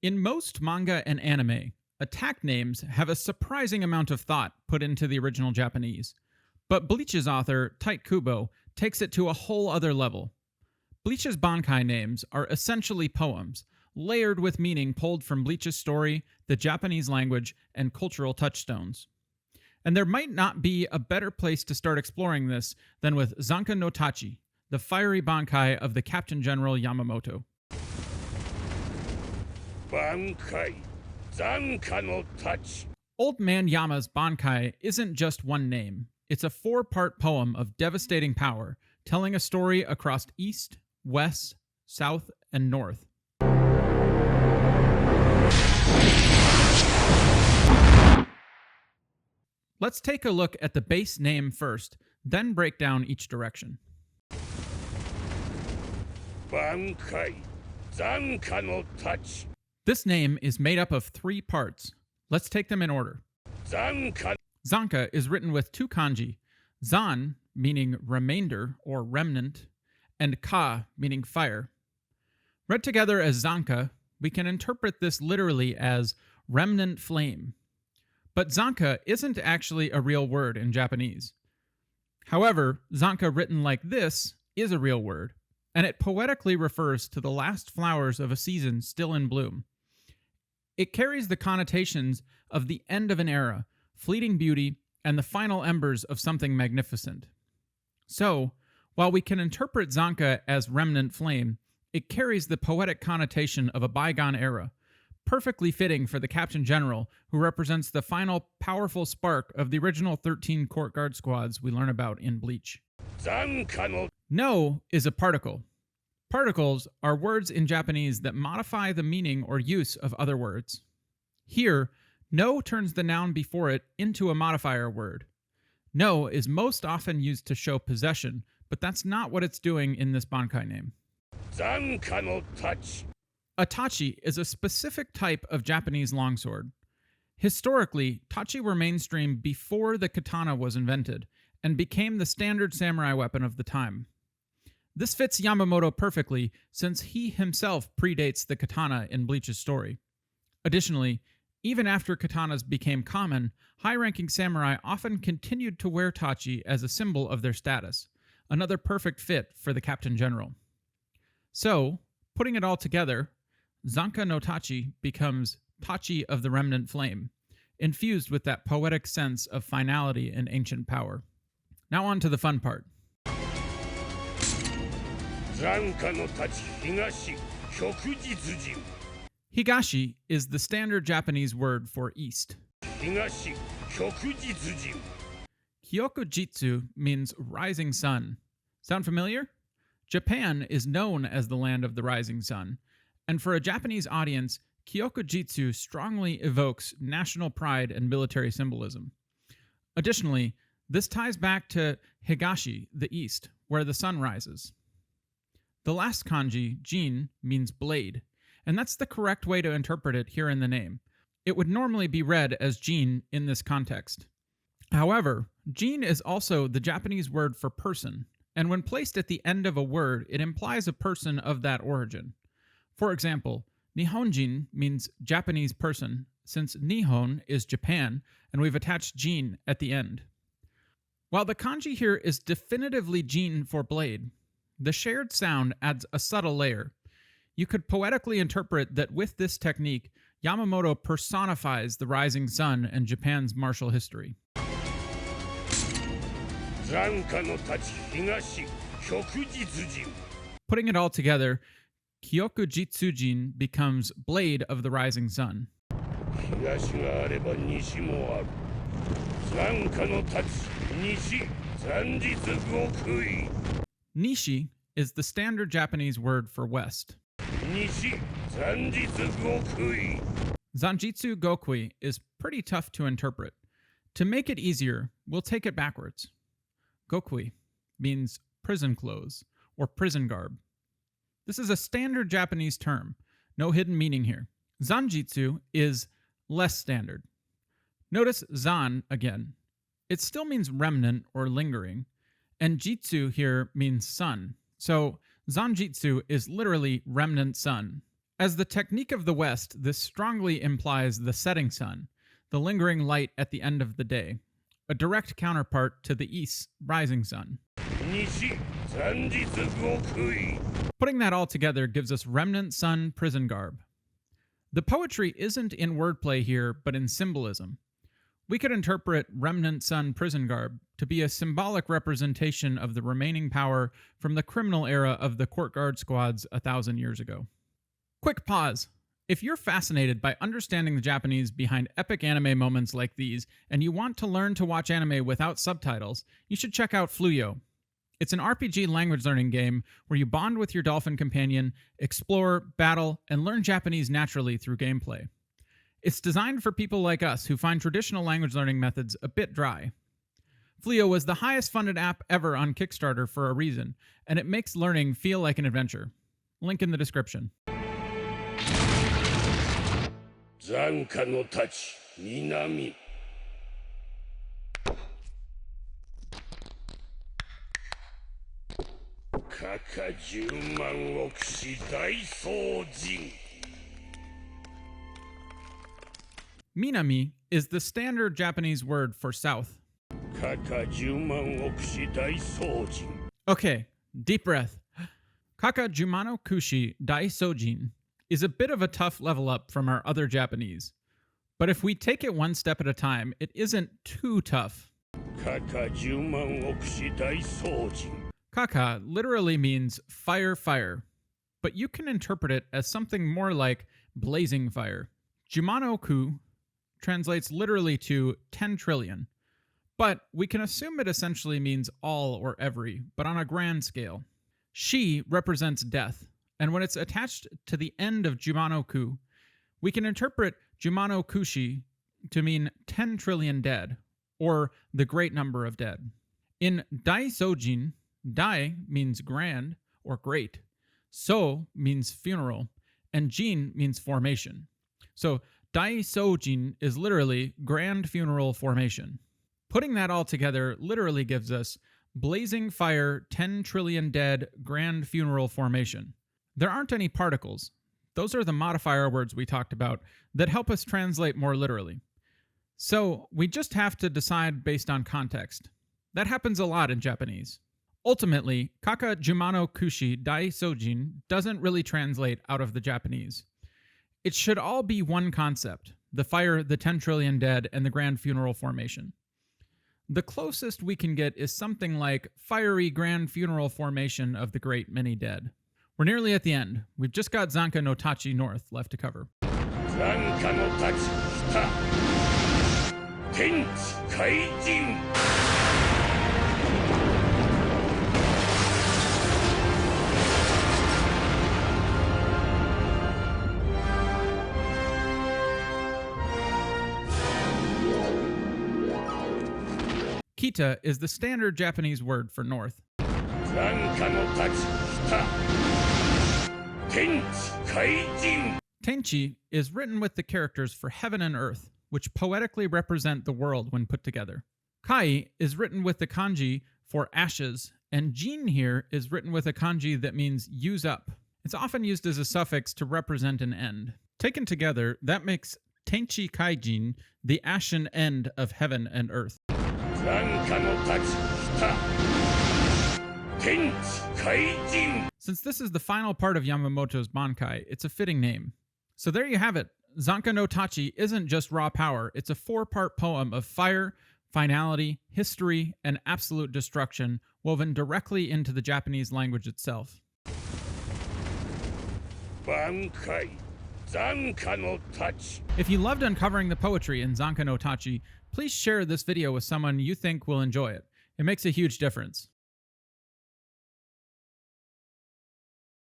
In most manga and anime, attack names have a surprising amount of thought put into the original Japanese. But Bleach's author, Tite Kubo, takes it to a whole other level. Bleach's Bankai names are essentially poems, layered with meaning pulled from Bleach's story, the Japanese language, and cultural touchstones. And there might not be a better place to start exploring this than with Zanka no Tachi, the fiery Bankai of the Captain General Yamamoto. Bankai, Zanka no Tachi. Old Man Yama's Bankai isn't just one name. It's a 4-part poem of devastating power, telling a story across east, west, south, and north. Let's take a look at the base name first, then break down each direction. Bankai, Zanka no Tachi. This name is made up of 3 parts. Let's take them in order. Zanka. Zanka is written with 2 kanji, zan, meaning remainder or remnant, and ka, meaning fire. Read together as Zanka, we can interpret this literally as remnant flame. But Zanka isn't actually a real word in Japanese. However, Zanka written like this is a real word, and it poetically refers to the last flowers of a season still in bloom. It carries the connotations of the end of an era, fleeting beauty, and the final embers of something magnificent. So, while we can interpret Zanka as remnant flame, it carries the poetic connotation of a bygone era, perfectly fitting for the Captain General, who represents the final powerful spark of the original 13 court guard squads we learn about in Bleach. Zanka no. No is a particle. Particles are words in Japanese that modify the meaning or use of other words. Here, no turns the noun before it into a modifier word. No is most often used to show possession, but that's not what it's doing in this Bankai name. Zanka no Tachi. A tachi is a specific type of Japanese longsword. Historically, tachi were mainstream before the katana was invented and became the standard samurai weapon of the time. This fits Yamamoto perfectly since he himself predates the katana in Bleach's story. Additionally, even after katanas became common, high-ranking samurai often continued to wear tachi as a symbol of their status, another perfect fit for the Captain General. So, putting it all together, Zanka no Tachi becomes Tachi of the Remnant Flame, infused with that poetic sense of finality and ancient power. Now on to the fun part. Zanka no Tachi Higashi, Hyokujitsujin. Higashi is the standard Japanese word for east. Higashi, Hyokujitsujin. Hyokujitsu means rising sun. Sound familiar? Japan is known as the land of the rising sun, and for a Japanese audience, Hyokujitsu strongly evokes national pride and military symbolism. Additionally, this ties back to Higashi, the east, where the sun rises. The last kanji, jin, means blade, and that's the correct way to interpret it here in the name. It would normally be read as jin in this context. However, jin is also the Japanese word for person, and when placed at the end of a word, it implies a person of that origin. For example, Nihonjin means Japanese person, since Nihon is Japan, and we've attached jin at the end. While the kanji here is definitively jin for blade, the shared sound adds a subtle layer. You could poetically interpret that with this technique, Yamamoto personifies the rising sun and Japan's martial history. Zanka no Tachi Higashi, Hyokujitsujin. Putting it all together, Hyokujitsujin becomes Blade of the Rising Sun. Higashi ga areba nishi mo aru. Zanka no Tachi, Nishi, Zanjitsu Gokui. Nishi is the standard Japanese word for west. Nishi, Zanjitsu Gokui. Zanjitsu Gokui is pretty tough to interpret. To make it easier, we'll take it backwards. Gokui means prison clothes or prison garb. This is a standard Japanese term, no hidden meaning here. Zanjitsu is less standard. Notice zan again. It still means remnant or lingering, and jitsu here means sun. So zanjitsu is literally remnant sun. As the technique of the West, this strongly implies the setting sun, the lingering light at the end of the day, a direct counterpart to the East's rising sun. 西残日極意 Putting that all together gives us Remnant Sun prison garb. The poetry isn't in wordplay here, but in symbolism. We could interpret Remnant Sun prison garb to be a symbolic representation of the remaining power from the criminal era of the court guard squads 1,000 years ago. Quick pause. If you're fascinated by understanding the Japanese behind epic anime moments like these, and you want to learn to watch anime without subtitles, you should check out Fluyo. It's an RPG language learning game where you bond with your dolphin companion, explore, battle, and learn Japanese naturally through gameplay. It's designed for people like us who find traditional language learning methods a bit dry. Fluyo was the highest funded app ever on Kickstarter for a reason, and it makes learning feel like an adventure. Link in the description. 残火の太刀南かか10万億死大僧人 Minami is the standard Japanese word for south. かか10万億死大僧人 Okay, deep breath. Kaka Jumano Kushi Dai Sojin is a bit of a tough level up from our other Japanese. But if we take it one step at a time, it isn't too tough. かか10万億死大僧人 Kaka literally means fire, fire, but you can interpret it as something more like blazing fire. Jumano-ku translates literally to 10 trillion, but we can assume it essentially means all or every, but on a grand scale. Shi represents death, and when it's attached to the end of Jumano-ku, we can interpret Jumano-kushi to mean 10 trillion dead, or the great number of dead. In Dai Sojin, Dai means grand or great, So means funeral, and Jin means formation. So Dai Sojin is literally grand funeral formation. Putting that all together literally gives us blazing fire, 10 trillion dead, grand funeral formation. There aren't any particles. Those are the modifier words we talked about that help us translate more literally. So we just have to decide based on context. That happens a lot in Japanese. Ultimately, Kaka Jumano Kushi Dai Sojin doesn't really translate out of the Japanese. It should all be one concept: the fire, the 10 trillion dead, and the grand funeral formation. The closest we can get is something like fiery grand funeral formation of the great many dead. We're nearly at the end. We've just got Zanka no Tachi North left to cover. Zanka no Tachi Kita Tenchi Kaijin Kita is the standard Japanese word for north. Zanka no Tachi Kita Tenchi Kaijin Tenchi is written with the characters for heaven and earth, which poetically represent the world when put together. Kai is written with the kanji for ashes, and jin here is written with a kanji that means use up. It's often used as a suffix to represent an end. Taken together, that makes Tenchi Kaijin the ashen end of heaven and earth. Zanka no Tachi Kita Tenchi Kaijin. Since this is the final part of Yamamoto's Bankai, it's a fitting name. So there you have it. Zanka no Tachi isn't just raw power, it's a 4-part poem of fire, finality, history, and absolute destruction woven directly into the Japanese language itself. Bankai Zanka no Tachi. If you loved uncovering the poetry in Zanka no Tachi, please share this video with someone you think will enjoy it. It makes a huge difference.